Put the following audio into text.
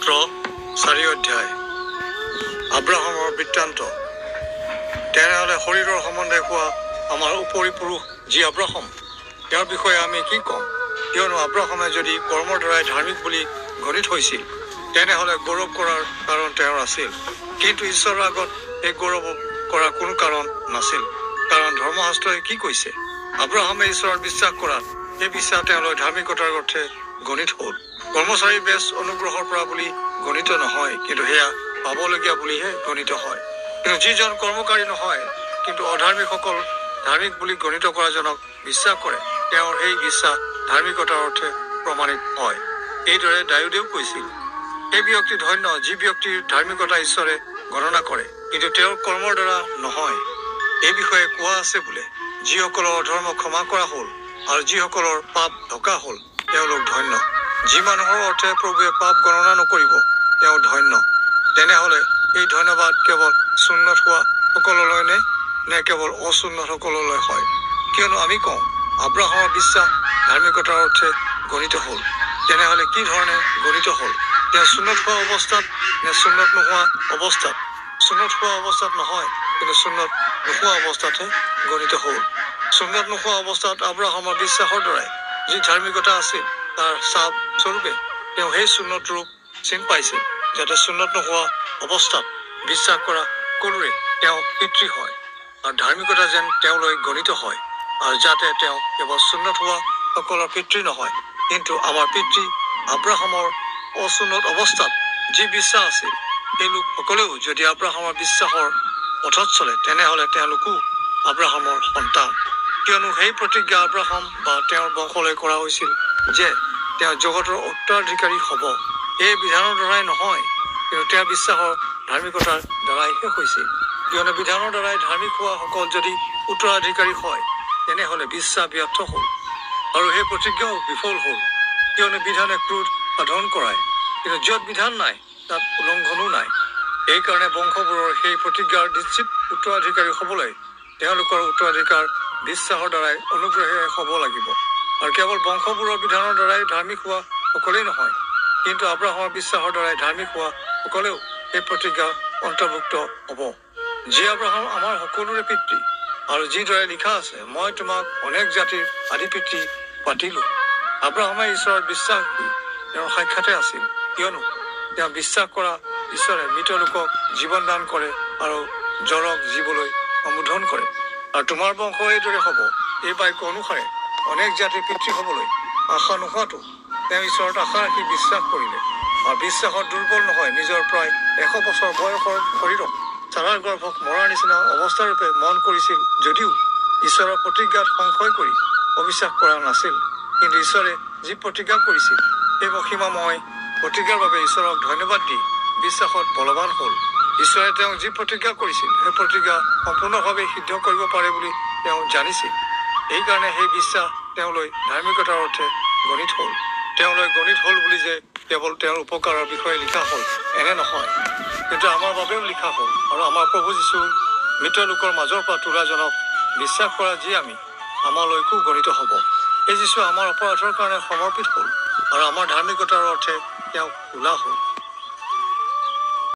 পত্ৰ 4 অধ্যায় আব্ৰাহামৰ বৃত্তান্ত। তেনেহলে শৰীৰৰ সম্বন্ধে হোৱা আমাৰ উপৰি পুৰুষ যি আব্ৰাহাম, তেওঁৰ বিষয়ে আমি কি ক'ম? কিয়নো আব্ৰাহামে যদি কৰ্মৰ দ্বাৰাই ধাৰ্মিক বুলি গণিত হৈছিল, তেনেহলে গৌৰৱ কৰাৰ কাৰণ তেওঁৰ আছিল। কিন্তু ঈশ্বৰৰ আগত এই গৌৰৱ কৰাৰ কোনো কাৰণ নাছিল, কাৰণ ধৰ্মশাস্ত্ৰই কি কৈছে? আব্ৰাহামে ঈশ্বৰত বিশ্বাস কৰাত এই বিশ্বাস তেওঁলৈ ধাৰ্মিকতাৰ অৰ্থে গণিত হ'ল। কৰ্মচাৰী বেচ অনুগ্ৰহৰ পৰা বুলি গণিত নহয়, কিন্তু সেয়া পাবলগীয়া বুলিহে গণিত হয়। কিন্তু যিজন কৰ্মকাৰী নহয়, কিন্তু অধাৰ্মিকসকল ধাৰ্মিক বুলি গণিত কৰাজনক বিশ্বাস কৰে, তেওঁৰ সেই বিশ্বাস ধাৰ্মিকতাৰ অৰ্থে প্ৰমাণিত হয়। এইদৰে দায়ুদেও কৈছিল, সেই ব্যক্তি ধন্য যি ব্যক্তিৰ ধাৰ্মিকতা ঈশ্বৰে গণনা কৰে, কিন্তু তেওঁৰ কৰ্মৰ দ্বাৰা নহয়। এই বিষয়ে কোৱা আছে বোলে, যিসকলৰ অধৰ্ম ক্ষমা কৰা হ'ল আৰু যিসকলৰ পাপ ঢকা হ'ল, তেওঁলোক ধন্য। যি মানুহৰ অৰ্থে প্ৰভুৱে পাপ গণনা নকৰিব, তেওঁ ধন্য। তেনেহলে এই ধন্যবাদ কেৱল সুন্নত হোৱা সকললৈ নে কেৱল অসুন্নত সকললৈ হয়? কিয়নো আমি কওঁ, আব্ৰাহামৰ বিশ্বাস ধাৰ্মিকতাৰ অৰ্থে গণিত হ'ল। তেনেহলে কি ধৰণে গণিত হ'ল? তেওঁ সুন্নত হোৱা অৱস্থাত নে সুন্নত নোহোৱা অৱস্থাত? সুন্নত হোৱা অৱস্থাত নহয়, কিন্তু সুন্নত নোহোৱা অৱস্থাতহে গণিত হ'ল। সুন্নত নোহোৱা অৱস্থাত আব্ৰাহামৰ বিশ্বাসৰ দ্বাৰাই যি ধাৰ্মিকতা আছিল, তাৰ চাপ স্বৰূপে তেওঁ সেই সুন্নত ৰূপ চিন পাইছিল, যাতে সুন্নত নোহোৱা অৱস্থাত বিশ্বাস কৰা সকলোৰে তেওঁ পিতৃ হয়, আৰু ধাৰ্মিকতা যেন তেওঁলৈ গণিত হয়, আৰু যাতে তেওঁ কেৱল সুন্নত হোৱা সকলৰ পিতৃ নহয়, কিন্তু আমাৰ পিতৃ আব্ৰাহামৰ অসুন্নত অৱস্থাত যি বিশ্বাস আছিল, সেই লোকসকলেও যদি আব্ৰাহামৰ বিশ্বাসৰ পথত চলে, তেনেহলে তেওঁলোকো আব্ৰাহামৰ সন্তান। কিয়নো সেই প্ৰতিজ্ঞা আব্ৰাহাম বা তেওঁৰ বংশলৈ কৰা হৈছিল যে তেওঁ জগতৰ উত্তৰাধিকাৰী হ'ব। এই বিধানৰ দ্বাৰাই নহয়, কিন্তু তেওঁৰ বিশ্বাসৰ ধাৰ্মিকতাৰ দ্বাৰাইহে হৈছিল। কিয়নো বিধানৰ দ্বাৰাই ধাৰ্মিক হোৱা সকল যদি উত্তৰাধিকাৰী হয়, তেনেহলে বিশ্বাস ব্যৰ্থ হ'ল, আৰু সেই প্ৰতিজ্ঞাও বিফল হ'ল। কিয়নো বিধানে ক্ৰোধ সাধন কৰায়, কিন্তু য'ত বিধান নাই, তাত উলংঘনো নাই। এইকাৰণে বংশবোৰৰ সেই প্ৰতিজ্ঞাৰ নিশ্চিত উত্তৰাধিকাৰী হ'বলৈ তেওঁলোকৰ উত্তৰাধিকাৰ বিশ্বাসৰ দ্বাৰাই অনুগ্ৰহেৰে হ'ব লাগিব। আৰু কেৱল বংশবোৰৰ বিধানৰ দ্বাৰাই ধাৰ্মিক হোৱা সকলেই নহয়, কিন্তু আব্ৰাহামৰ বিশ্বাসৰ দ্বাৰাই ধাৰ্মিক হোৱা সকলেও এই প্ৰতিজ্ঞা অন্তৰ্ভুক্ত হ'ব। যি আব্ৰাহাম আমাৰ সকলোৰে পিতৃ, আৰু যিদৰে লিখা আছে, মই তোমাক অনেক জাতিৰ আদি পিতৃ পাতিলো। আব্ৰাহামে ঈশ্বৰৰ বিশ্বাস তেওঁৰ সাক্ষাতে আছিল, কিয়নো তেওঁ বিশ্বাস কৰা ঈশ্বৰে মৃত লোকক জীৱন দান কৰে আৰু জড়ক জীৱলৈ সম্বোধন কৰে। আৰু তোমাৰ বংশ এইদৰে হ'ব। এই বাক্য অনুসাৰে অনেক জাতিৰ পিতৃ হ'বলৈ আশা নোহোৱাটো তেওঁ ঈশ্বৰত আশা ৰাখি বিশ্বাস কৰিলে, আৰু বিশ্বাসত দুৰ্বল নহয়, নিজৰ প্ৰায় 100 বছৰ বয়সৰ শৰীৰক চাৰাৰ গৰ্ভক মৰাৰ নিচিনা অৱস্থাৰূপে মন কৰিছিল, যদিও ঈশ্বৰৰ প্ৰতিজ্ঞাত সংশয় কৰি অবিশ্বাস কৰা নাছিল। কিন্তু ঈশ্বৰে যি প্ৰতিজ্ঞা কৰিছিল, সেই মহিমাময় প্ৰতিজ্ঞাৰ বাবে ঈশ্বৰক ধন্যবাদ দি বিশ্বাসত বলৱান হ'ল। ঈশ্বৰে তেওঁক যি প্ৰতিজ্ঞা কৰিছিল, সেই প্ৰতিজ্ঞা সম্পূৰ্ণভাৱে সিদ্ধ কৰিব পাৰে বুলি তেওঁ জানিছিল। এইকাৰণে সেই বিশ্বাস তেওঁলৈ ধাৰ্মিকতাৰ অৰ্থে গণিত হ'ল। তেওঁলৈ গণিত হ'ল বুলি যে কেৱল তেওঁৰ উপকাৰৰ বিষয়ে লিখা হ'ল, এনে নহয়, কিন্তু আমাৰ বাবেও লিখা হ'ল। আৰু আমাৰ প্ৰভু যীশু মৃত লোকৰ মাজৰ পৰা তোলাজনক বিশ্বাস কৰা যি আমি, আমালৈকো গণিত হ'ব। এই যীশু আমাৰ অপৰাধৰ কাৰণে সমৰ্পিত হ'ল, আৰু আমাৰ ধাৰ্মিকতাৰ অৰ্থে তেওঁক তোলা হ'ল।